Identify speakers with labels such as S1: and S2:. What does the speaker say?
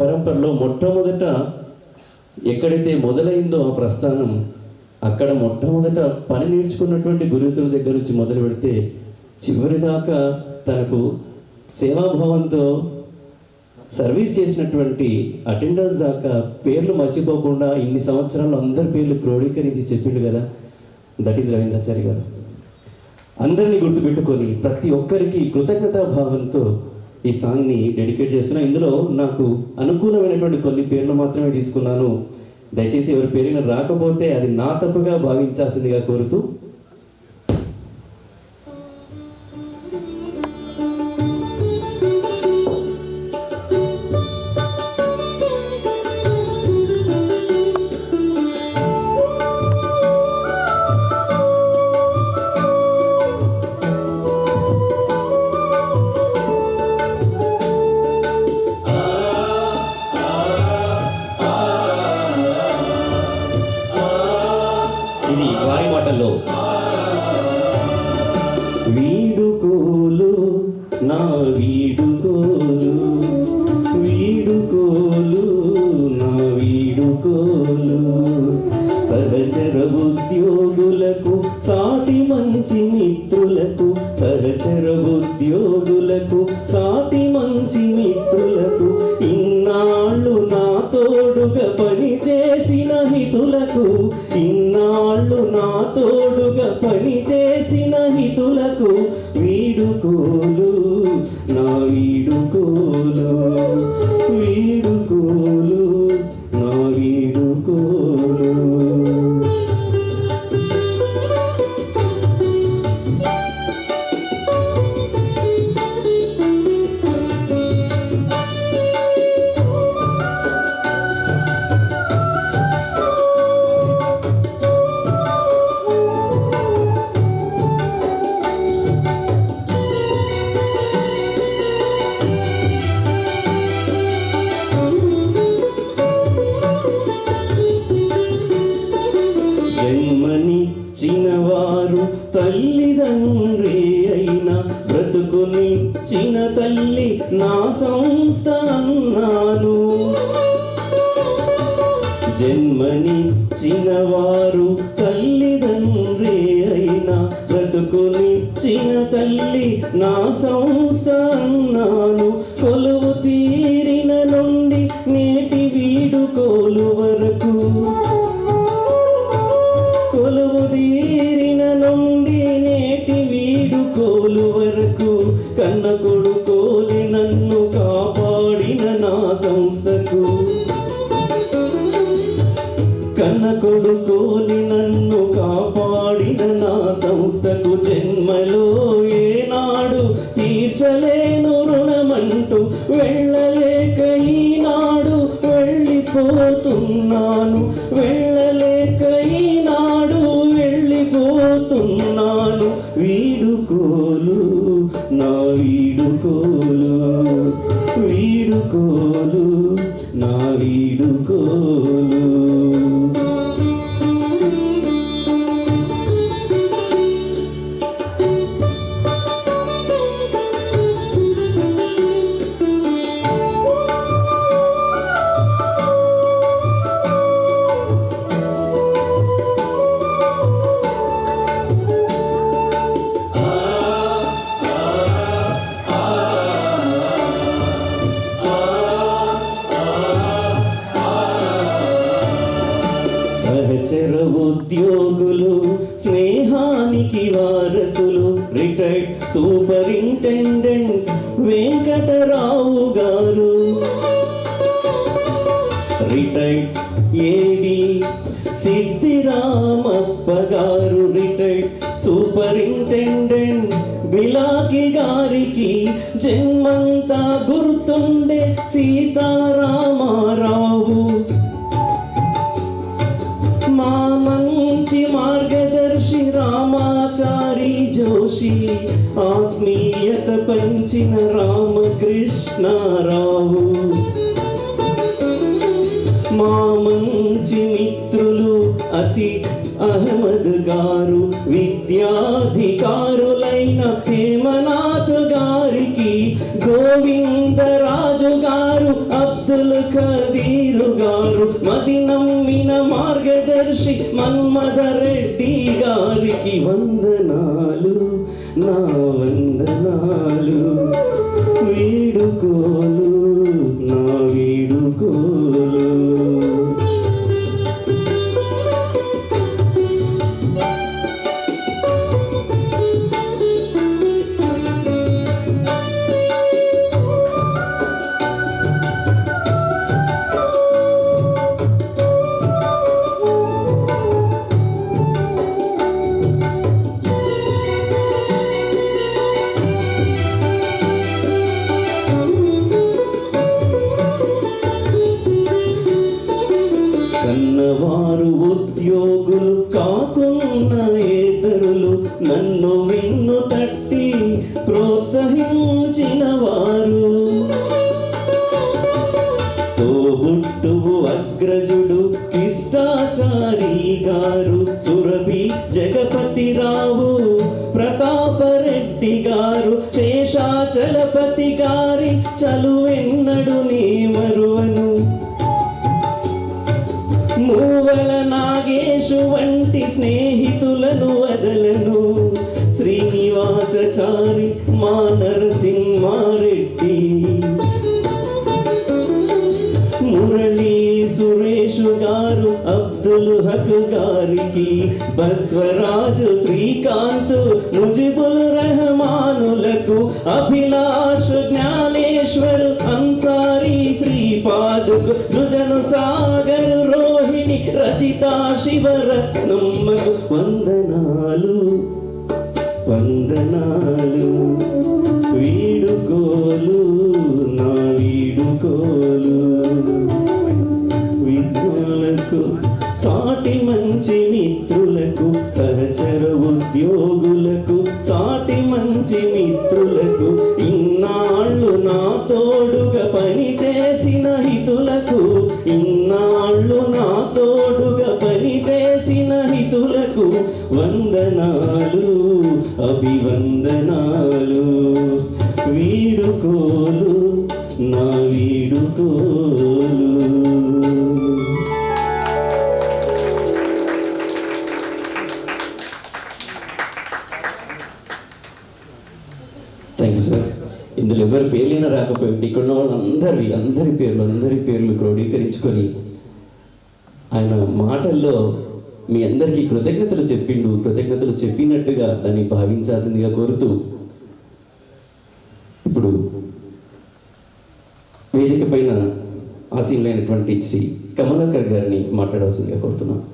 S1: పరంపరలో మొట్టమొదట ఎక్కడైతే మొదలైందో ఆ ప్రస్థానం, అక్కడ మొట్టమొదట పని నేర్చుకున్నటువంటి గురుతుల దగ్గర నుంచి మొదలు పెడితే చివరిదాకా తనకు సేవాభావంతో సర్వీస్ చేసినటువంటి అటెండర్స్ దాకా పేర్లు మర్చిపోకుండా ఇన్ని సంవత్సరాలు అందరి పేర్లు క్రోడీకరించి చెప్పిండు కదా, దట్ ఈస్ రవీంద్రాచారి గారు. అందరినీ గుర్తుపెట్టుకొని ప్రతి ఒక్కరికి కృతజ్ఞతా భావంతో ఈ సాంగ్ని డెడికేట్ చేస్తున్నా. ఇందులో నాకు అనుకూలమైనటువంటి కొన్ని పేర్లు మాత్రమే తీసుకున్నాను. దయచేసి ఎవరి పేరైనా రాకపోతే అది నా తప్పుగా భావించాల్సిందిగా కోరుతూ, ఇది వారి మాటల్లో. వీడుకోలు నా వీడుకోలు, వీడుకోలు నా వీడుకోలు, సహచర ఉద్యోగులకు సాటి మంచి మిత్రులకు, సహచర ఉద్యోగులకు సాటి మంచి మిత్రులకు, ఇన్నాళ్ళు నా తోడుగా పని చేసిన హితులకు, ఇన్నాళ్ళు నా తోడుగా పని చేసిన హితులకు, వీడుకోలు నా వీడుకోలు, వీడుకోలు నా వీడుకోలు. జన్మనిచ్చినవారు తల్లిదండ్రి అయినా, బ్రతుకునిచ్చిన తల్లి నా సంస్థ అన్నాను. జన్మనిచ్చినవారు తల్లిదండ్రి అయినా, బ్రతుకునిచ్చిన తల్లి నా సంస్థ అన్నాను. కొలువు తీరిన నుండి నేటి వీడుకోలు వరకు, కొలువు తీరిన నుండి నేటి వీడుకోలు వరకు, కన్న కొడుకోలి నన్ను కాపాడిన నా సంస్థకు, కన్న కొడుకోలి నన్ను కాపాడిన నా సంస్థకు, జన్మలో ఏనాడు తీర్చలేను రుణమంటూ వెళ్ళలేక ఈనాడు వెళ్ళిపోతున్నాను, వెళ్ళలేక ఈనాడు వెళ్ళిపోతున్నాను. వీడుకోలు నా వీడుకోలు, వీడుకోలు నా వీడుకోలు. సహచర ఉద్యోగులు స్నేహానికి వారసులు, రిటైర్డ్ సూపరింటెండెంట్ వెంకటరావు గారు, రిటైర్డ్ ఏడి సిద్ధిరామప్ప గారు, రిటైర్డ్ సూపరింటెండెంట్ బిలాకి గారికి, జన్మంతా గుర్తుండే సీతారామారావు, మా మంచి మార్గదర్శి రామాచారి జోషి, ఆత్మీయత పంచిన రామకృష్ణారావు, మా మంచి మిత్రులు అతిక్ అహ్మద్ గారు, విద్యాధికారులైన హేమనాథ్ గారికి, గోవిందరాజు గారు, అబ్దుల్ ఖదీర్ గారు, మది నమ్మిన మార్గదర్శి మన్మథ రెడ్డి గారికి వందనాలు, నా వందనాలు. వీడుకోలు, నా వీడుకోలు. కన్నవారు ఉద్యోగులు కాకున్న ఇతరులు, నన్ను విన్ను తట్టి ప్రోత్సహించిన వారు. తోబుట్టువు అగ్రజుడు కిష్టాచారి గారు, సురభి జగపతిరావు ప్రతాపరెడ్డి గారు, శేషాచలపతి గారి చలువెన్నడు నే మరువను. మూవల నాగేశు వంటి స్నేహితులను వదలను. శ్రీనివాసచారి మా నరసింహారెడ్డి, మురళీ సురేషు గారు అబ్దుల్ హక్ గారికి, బస్వరాజు శ్రీకాంత్ ముజిబుల్ రెహమానులకు, అభిలాష్ జ్ఞానేశ్వర్ అన్సారీ శ్రీపాదుకు, సృజను సాగర్ రోహిణి రచితా శివరత్నమ్మకు వందనాలు, వందనాలు. వీడుకోలు, నా వీడుకోలు. విఘ్నులకు, సాటి మంచి మిత్రులకు, సహచర ఉద్యోగులకు, సాటి మంచి మిత్రులకు, ఇన్నాళ్ళు నా తోడుగా పనిచేసిన హితులకు, ఇన్నాళ్ళు నా తోడుగా పనిచేసిన హితులకు వందనాలు, అభివందనాలు. వీడుకోలు, నా వీడుకోలు. Thank you sir. ఇందులో ఎవరి పేర్లైనా రాకపోయింది, ఇక్కడ ఉన్న వాళ్ళందరి పేర్లు క్రోడీకరించుకొని ఆయన మాటల్లో మీ అందరికీ కృతజ్ఞతలు చెప్పినట్టుగా దాన్ని భావించాల్సిందిగా కోరుతూ, ఇప్పుడు వేదిక పైన ఆసీనులైనటువంటి శ్రీ కమలాకర్ గారిని మాట్లాడాల్సిందిగా కోరుతున్నాను.